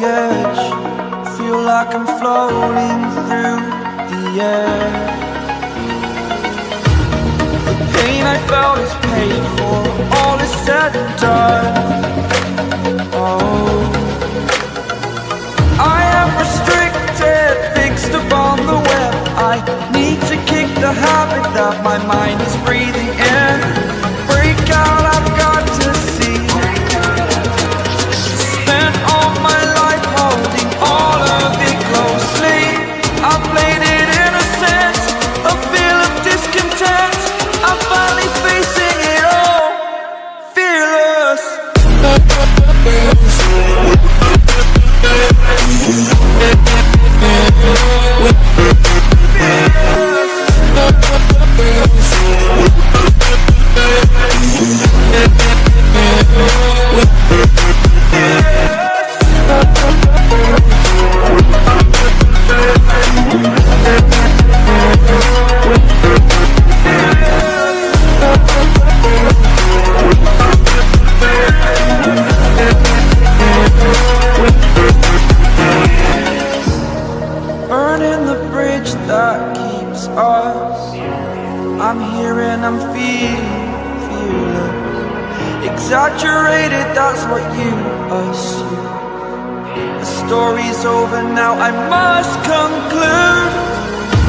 edge, feel like I'm floating through the air. The pain I felt is paid for, all is said and done. Oh, I am restricted, fixed upon the web. I need to kick the habit that my mind is breathing in. Break out, I've got to see. Spent all my life holding all of it closely. I played it innocent, a feel of discontent. I'm finally facing it all, fearless. Burning the bridge that keeps us. I'm here and I'm feeling fearless. Exaggerated, that's what you assume. The story's over now, I must conclude.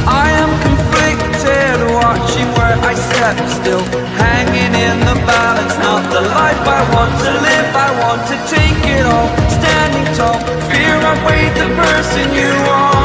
I am conflicted, watching where I step still, hanging in the balance. Not the life I want to live, I want to take it all. Standing tall, fear I weighed the person you are.